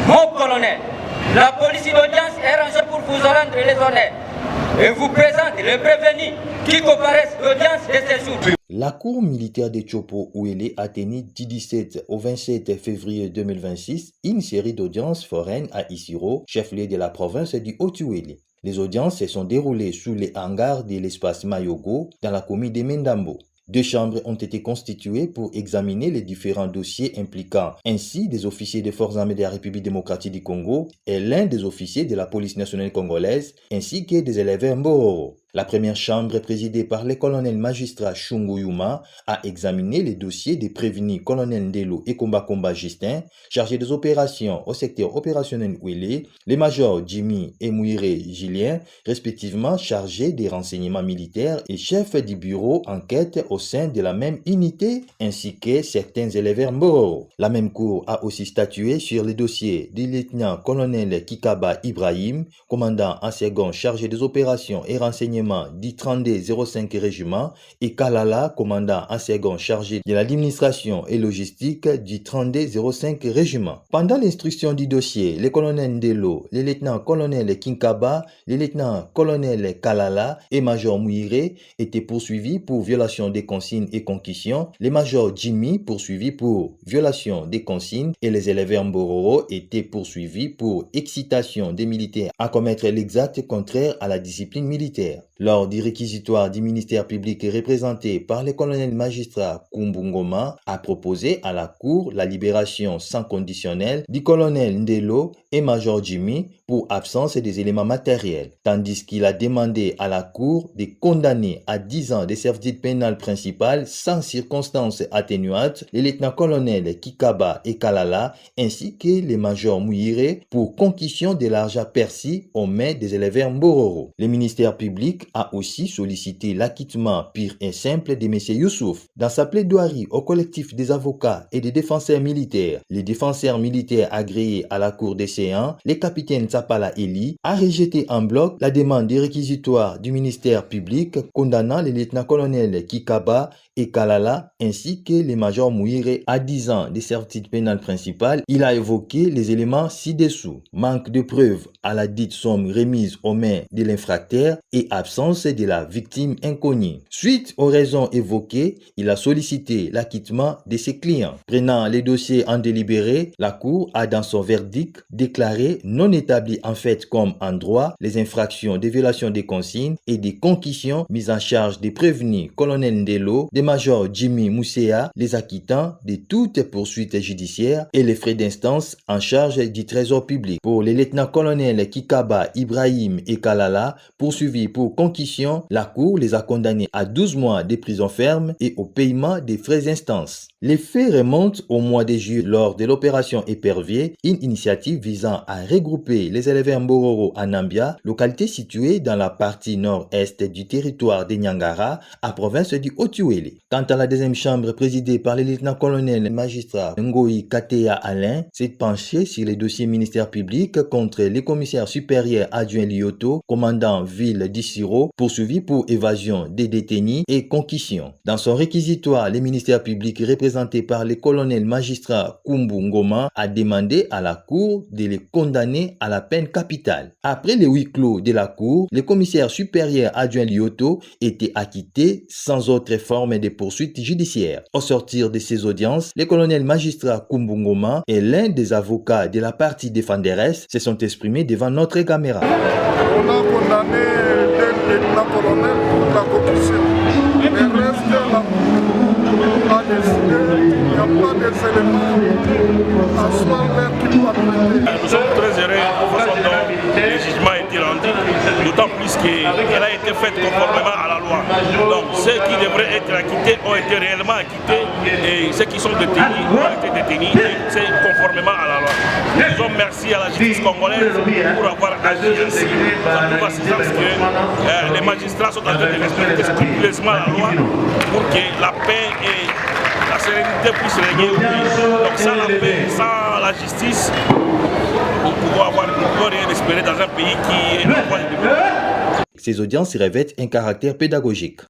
Mon colonel, la police d'audience est rangée pour vous rendre les honneurs et vous présente les prévenus qui comparaissent l'audience de ces jours. La cour militaire de Tchopo Ouélé a tenu du 17 au 27 février 2026 une série d'audiences foraines à Issiro, chef-lieu de la province du Haut-Ouélé. Les audiences se sont déroulées sous les hangars de l'espace Mayogo dans la commune de Mendambo. 2 chambres ont été constituées pour examiner les différents dossiers impliquant ainsi des officiers des forces armées de la République démocratique du Congo et l'un des officiers de la police nationale congolaise ainsi que des élèves Mbororo. La première chambre, présidée par le colonel magistrat Chungu Yuma, a examiné les dossiers des prévenus colonel Ndelo et Komba Komba Justin, chargés des opérations au secteur opérationnel Ouélé, les majors Jimmy et Mouiré Julien, respectivement chargés des renseignements militaires et chefs du bureau enquête au sein de la même unité, ainsi que certains élèves Mboro. La même cour a aussi statué sur les dossiers du lieutenant-colonel Kikaba Ibrahim, commandant en second chargé des opérations et renseignements du 3205 régiment et Kalala, commandant en second chargé de l'administration et logistique du 3205 régiment. Pendant l'instruction du dossier, le colonel Ndelo, le lieutenant-colonel Kinkaba, le lieutenant-colonel Kalala et major Mouiré étaient poursuivis pour violation des consignes et concussions, les majors Jimmy poursuivis pour violation des consignes et les élèves Mbororo étaient poursuivis pour excitation des militaires à commettre l'exact contraire à la discipline militaire. Lors du réquisitoire du ministère public représenté par le colonel magistrat Kumbungoma a proposé à la cour la libération sans conditionnel du colonel Ndelo et major Jimmy pour absence des éléments matériels, tandis qu'il a demandé à la cour de condamner à 10 ans de servitude pénale principale sans circonstances atténuantes les lieutenants-colonels Kikaba et Kalala ainsi que les majors Mouiré pour concussion de l'argent perçu aux mains des élèves Mbororo. Le ministère public a aussi sollicité l'acquittement pur et simple de M. Youssouf. Dans sa plaidoirie au collectif des avocats et des défenseurs militaires, les défenseurs militaires agréés à la cour des séants, le capitaine Tsapala Eli, a rejeté en bloc la demande des réquisitoires du ministère public condamnant les lieutenants-colonels Kikaba et Kalala ainsi que les majors Mouiré à 10 ans de servitude pénale principale. Il a évoqué les éléments ci-dessous: manque de preuves à la dite somme remise aux mains de l'infracteur et absence de la victime inconnue. Suite aux raisons évoquées, il a sollicité l'acquittement de ses clients. Prenant les dossiers en délibéré, la Cour a dans son verdict déclaré non établi en fait comme en droit les infractions de violation des consignes et des concussions mises en charge des prévenus colonel Ndelo, des majors Jimmy Mousséa, les acquittant de toutes poursuites judiciaires et les frais d'instance en charge du trésor public. Pour les lieutenants-colonels Kikaba, Ibrahim et Kalala, poursuivis pour concussion, la Cour les a condamnés à 12 mois de prison ferme et au paiement des frais d'instance. Les faits remontent au mois de juillet lors de l'opération Épervier, une initiative visant à regrouper les élèves Mbororo à Nambia, localité située dans la partie nord-est du territoire de Nyangara, à province du Haut-Ouélé. Quant à la deuxième chambre présidée par le lieutenant-colonel magistrat Ngoï Kateya Alain, s'est penchée sur les dossiers ministère public contre les commissaires supérieurs adjoints Lyoto, commandant ville d'Issiro, poursuivi pour évasion des détenus et concussion. Dans son réquisitoire, le ministère public représenté par le colonel magistrat Kumbu Ngoma a demandé à la cour de les condamner à la peine capitale. Après le huis clos de la cour, le commissaire supérieur adjoint Lyoto était acquitté sans autre forme de poursuite judiciaire. Au sortir de ces audiences, le colonel magistrat Kumbu Ngoma et l'un des avocats de la partie défenderesse se sont exprimés devant notre caméra. On a condamné le lieutenant-colonel pour la concussion. Le reste, la Cour a décidé qu'il n'y a pas des éléments à soi-même qui doit traiter. Nous sommes très heureux de la façon dont le jugement a été rendu, d'autant plus qu'elle a été faite conformément à la loi. Donc ceux qui devraient être acquittés ont été réellement acquittés et ceux qui sont détenus ont été détenus, c'est conformément à la loi. Nous disons merci à la justice congolaise pour avoir agi ainsi. Ça prouve à ce sens que les magistrats sont en train de respecter scrupuleusement la loi pour que la paix et la sérénité puissent régner au pays. Donc sans la paix, sans la justice, nous pouvons rien espérer dans un pays qui est en voie de développement. Ces audiences revêtent un caractère pédagogique.